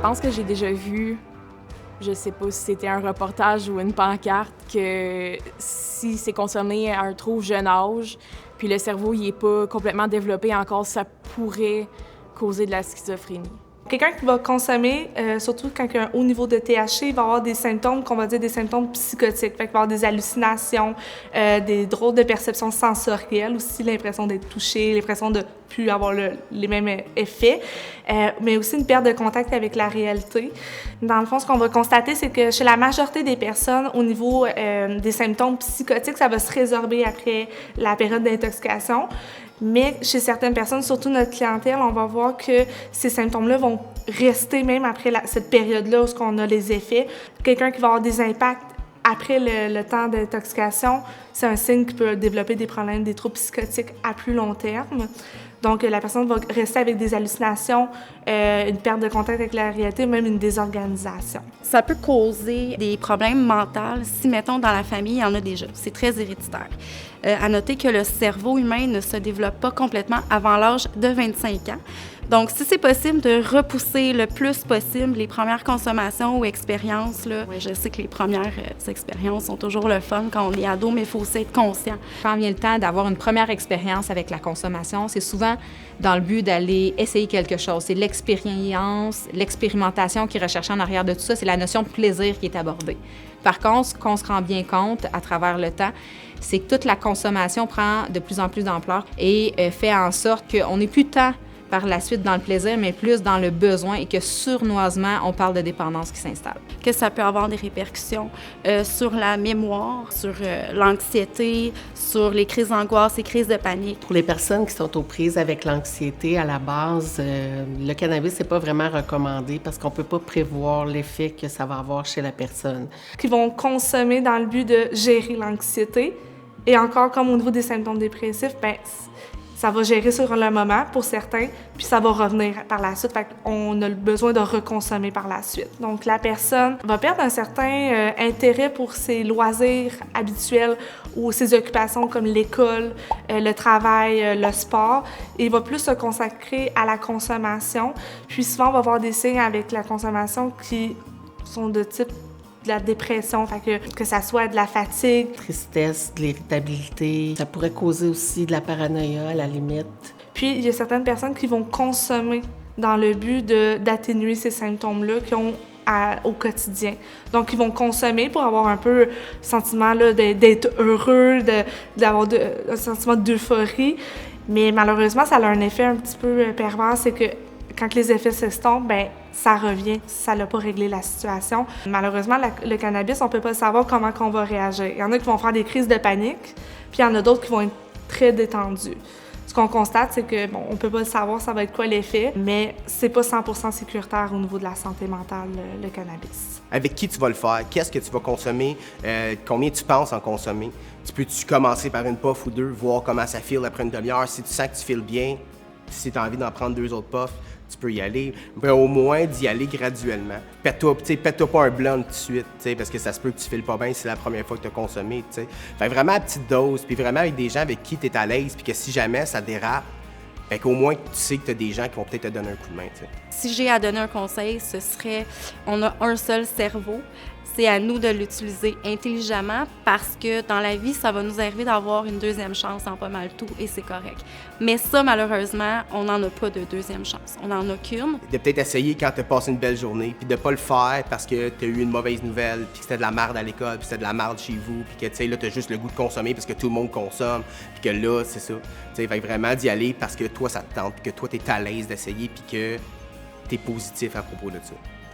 pense que j'ai déjà vu, je sais pas si c'était un reportage ou une pancarte, que si c'est consommé à un trop jeune âge, puis le cerveau il est pas complètement développé encore, ça pourrait causer de la schizophrénie. Quelqu'un qui va consommer, surtout quand il y a un haut niveau de THC, il va avoir des symptômes qu'on va dire des symptômes psychotiques. Fait qu'il va avoir des hallucinations, des drôles de perceptions sensorielles, aussi l'impression d'être touché, l'impression de plus avoir les mêmes effets, mais aussi une perte de contact avec la réalité. Dans le fond, ce qu'on va constater, c'est que chez la majorité des personnes, au niveau des symptômes psychotiques, ça va se résorber après la période d'intoxication. Mais chez certaines personnes, surtout notre clientèle, on va voir que ces symptômes-là vont rester même après cette période-là où on a les effets. Quelqu'un qui va avoir des impacts après le temps d'intoxication, c'est un signe qu'il peut développer des problèmes, des troubles psychotiques à plus long terme. Donc, la personne va rester avec des hallucinations, une perte de contact avec la réalité, même une désorganisation. Ça peut causer des problèmes mentaux si, mettons, dans la famille, il y en a déjà. C'est très héréditaire. À noter que le cerveau humain ne se développe pas complètement avant l'âge de 25 ans. Donc, si c'est possible de repousser le plus possible les premières consommations ou expériences, là, je sais que les premières expériences sont toujours le fun quand on est ado, mais il faut aussi être conscient. Quand vient le temps d'avoir une première expérience avec la consommation, c'est souvent dans le but d'aller essayer quelque chose. C'est l'expérience, l'expérimentation qui est recherchée en arrière de tout ça. C'est la notion de plaisir qui est abordée. Par contre, ce qu'on se rend bien compte à travers le temps, c'est que toute la consommation prend de plus en plus d'ampleur et fait en sorte qu'on n'est plus tant par la suite dans le plaisir, mais plus dans le besoin et que sournoisement, on parle de dépendance qui s'installe. Que ça peut avoir des répercussions sur la mémoire, sur l'anxiété, sur les crises d'angoisse et crises de panique. Pour les personnes qui sont aux prises avec l'anxiété, à la base, le cannabis n'est pas vraiment recommandé parce qu'on ne peut pas prévoir l'effet que ça va avoir chez la personne. Qui vont consommer dans le but de gérer l'anxiété. Et encore, comme au niveau des symptômes dépressifs, ben ça va gérer sur le moment pour certains, puis ça va revenir par la suite. Fait qu'on a le besoin de reconsommer par la suite. Donc, la personne va perdre un certain intérêt pour ses loisirs habituels ou ses occupations comme l'école, le travail, le sport, et va plus se consacrer à la consommation. Puis souvent, on va avoir des signes avec la consommation qui sont de type de la dépression, fait que ça soit de la fatigue. Tristesse, de l'irritabilité. Ça pourrait causer aussi de la paranoïa à la limite. Puis, il y a certaines personnes qui vont consommer dans le but d'atténuer ces symptômes-là qu'ils ont au quotidien. Donc, ils vont consommer pour avoir un peu le sentiment là, d'être heureux, d'avoir un sentiment d'euphorie. Mais malheureusement, ça a un effet un petit peu pervers, c'est que quand les effets s'estompent, ben ça revient, ça n'a pas réglé la situation. Malheureusement, le cannabis, on ne peut pas savoir comment on va réagir. Il y en a qui vont faire des crises de panique, puis il y en a d'autres qui vont être très détendus. Ce qu'on constate, c'est que, bon, on ne peut pas savoir ça va être quoi l'effet, mais c'est pas 100% sécuritaire au niveau de la santé mentale, le cannabis. Avec qui tu vas le faire? Qu'est-ce que tu vas consommer? Combien tu penses en consommer? Tu peux-tu commencer par une puff ou deux, voir comment ça file après une demi-heure? Si tu sens que tu files bien, si tu as envie d'en prendre 2 autres puffs, tu peux y aller, mais au moins d'y aller graduellement. Pète-toi pas un blunt tout de suite, parce que ça se peut que tu files pas bien si c'est la première fois que tu as consommé. T'sais. Fait vraiment à petite dose, puis vraiment avec des gens avec qui tu es à l'aise, puis que si jamais ça dérape, fait qu'au moins tu sais que tu as des gens qui vont peut-être te donner un coup de main. T'sais. Si j'ai à donner un conseil, ce serait on a un seul cerveau. C'est à nous de l'utiliser intelligemment parce que dans la vie, ça va nous arriver d'avoir une deuxième chance en pas mal tout et c'est correct. Mais ça, malheureusement, on n'en a pas de deuxième chance. On n'en a qu'une. De peut-être essayer quand tu as passé une belle journée, puis de pas le faire parce que tu as eu une mauvaise nouvelle, puis que c'était de la merde à l'école, puis c'était de la merde chez vous, puis que là, tu as juste le goût de consommer parce que tout le monde consomme, puis que là, c'est ça. Fait vraiment d'y aller parce que toi, ça te tente, puis que toi, tu es à l'aise d'essayer, puis que tu es positif à propos de ça.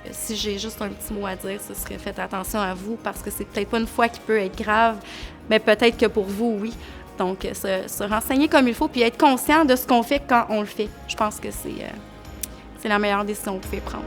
Si j'ai juste un petit mot à dire, ce serait faites attention à vous parce que c'est peut-être pas une fois qui peut être grave, mais peut-être que pour vous, oui. Donc, se renseigner comme il faut puis être conscient de ce qu'on fait quand on le fait. Je pense que c'est la meilleure décision que vous pouvez prendre.